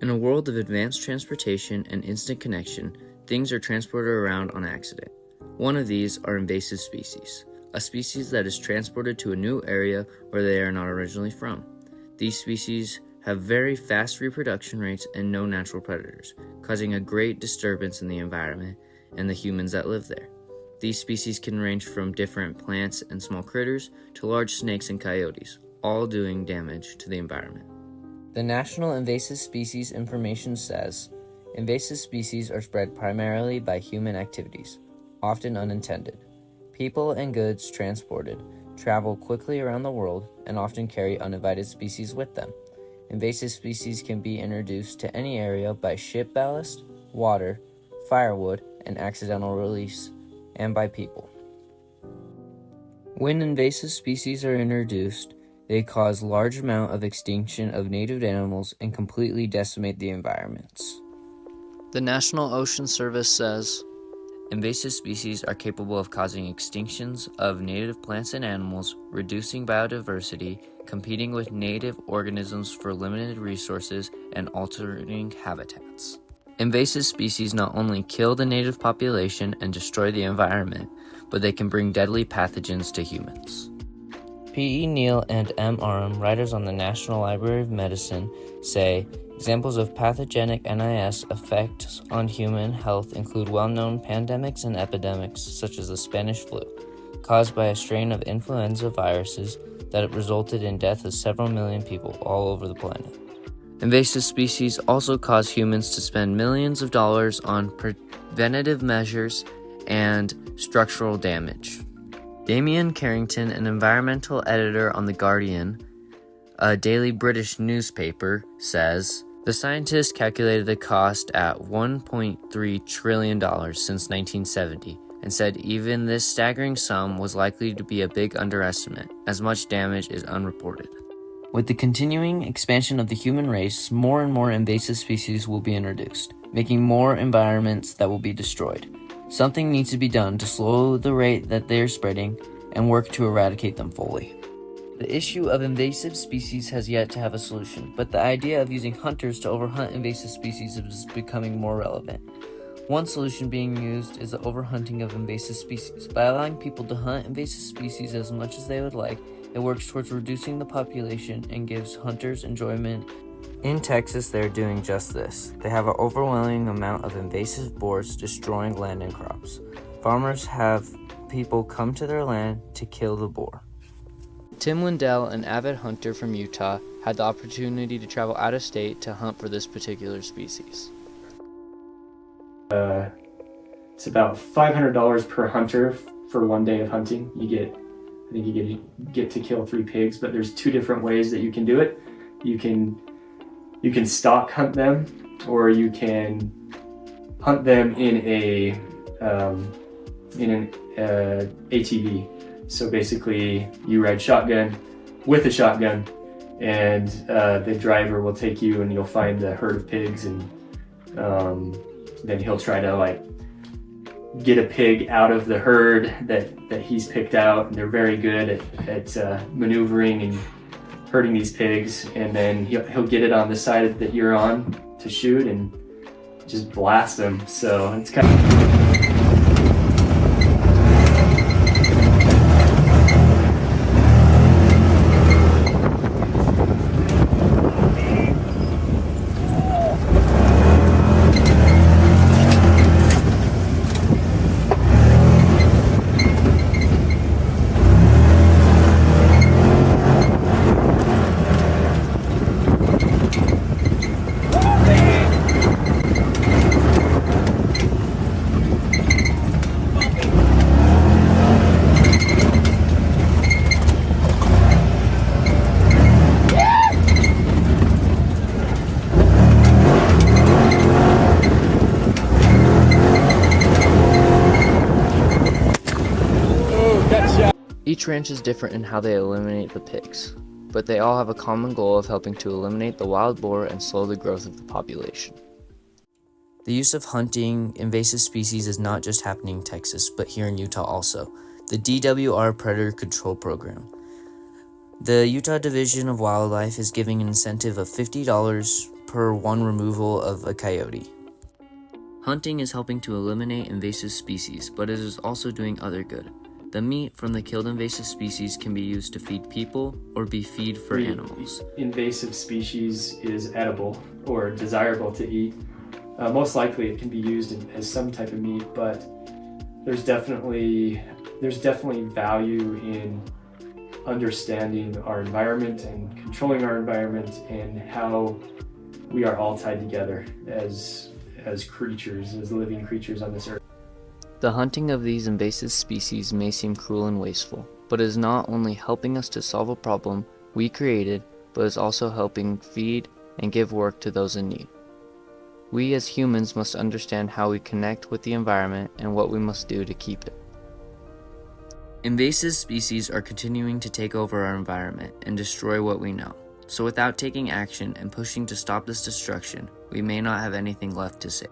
In a world of advanced transportation and instant connection, things are transported around on accident. One of these are invasive species, a species that is transported to a new area where they are not originally from. These species have very fast reproduction rates and no natural predators, causing a great disturbance in the environment and the humans that live there. These species can range from different plants and small critters to large snakes and coyotes, all doing damage to the environment. The National Invasive Species Information says, invasive species are spread primarily by human activities, often unintended. People and goods transported travel quickly around the world and often carry uninvited species with them. Invasive species can be introduced to any area by ship ballast, water, firewood, and accidental release, and by people. When invasive species are introduced, they cause large amount of extinction of native animals and completely decimate the environments. The National Ocean Service says, invasive species are capable of causing extinctions of native plants and animals, reducing biodiversity, competing with native organisms for limited resources, and altering habitats. Invasive species not only kill the native population and destroy the environment, but they can bring deadly pathogens to humans. P.E. Neal and M. Aram, writers on the National Library of Medicine, say examples of pathogenic NIS effects on human health include well-known pandemics and epidemics, such as the Spanish flu, caused by a strain of influenza viruses that resulted in death of several million people all over the planet. Invasive species also cause humans to spend millions of dollars on preventative measures and structural damage. Damien Carrington, an environmental editor on The Guardian, a daily British newspaper, says, the scientists calculated the cost at $1.3 trillion since 1970 and said even this staggering sum was likely to be a big underestimate, as much damage is unreported. With the continuing expansion of the human race, more and more invasive species will be introduced, making more environments that will be destroyed. Something needs to be done to slow the rate that they are spreading and work to eradicate them fully. The issue of invasive species has yet to have a solution, but the idea of using hunters to overhunt invasive species is becoming more relevant. One solution being used is the overhunting of invasive species. By allowing people to hunt invasive species as much as they would like, it works towards reducing the population and gives hunters enjoyment. In Texas, they're doing just this. They have an overwhelming amount of invasive boars destroying land and crops. Farmers have people come to their land to kill the boar. Tim Lindell, an avid hunter from Utah, had the opportunity to travel out of state to hunt for this particular species. It's about $500 per hunter for one day of hunting. I think you get to kill 3 pigs, but there's 2 different ways that you can do it. You can stalk hunt them, or you can hunt them in an ATV. So basically, you ride shotgun with a shotgun, and the driver will take you, and you'll find the herd of pigs, and then he'll try to get a pig out of the herd that he's picked out, and they're very good at maneuvering and hurting these pigs, and then he'll get it on the side that you're on to shoot and just blast them. So it's kind of Each ranch is different in how they eliminate the pigs, but they all have a common goal of helping to eliminate the wild boar and slow the growth of the population. The use of hunting invasive species is not just happening in Texas, but here in Utah also. The DWR Predator Control Program. The Utah Division of Wildlife is giving an incentive of $50 per one removal of a coyote. Hunting is helping to eliminate invasive species, but it is also doing other good. The meat from the killed invasive species can be used to feed people or be feed for animals. Invasive species is edible or desirable to eat. Most likely it can be used as some type of meat, but there's definitely value in understanding our environment and controlling our environment and how we are all tied together as creatures, as living creatures on this earth. The hunting of these invasive species may seem cruel and wasteful, but is not only helping us to solve a problem we created, but is also helping feed and give work to those in need. We as humans must understand how we connect with the environment and what we must do to keep it. Invasive species are continuing to take over our environment and destroy what we know. So without taking action and pushing to stop this destruction, we may not have anything left to say.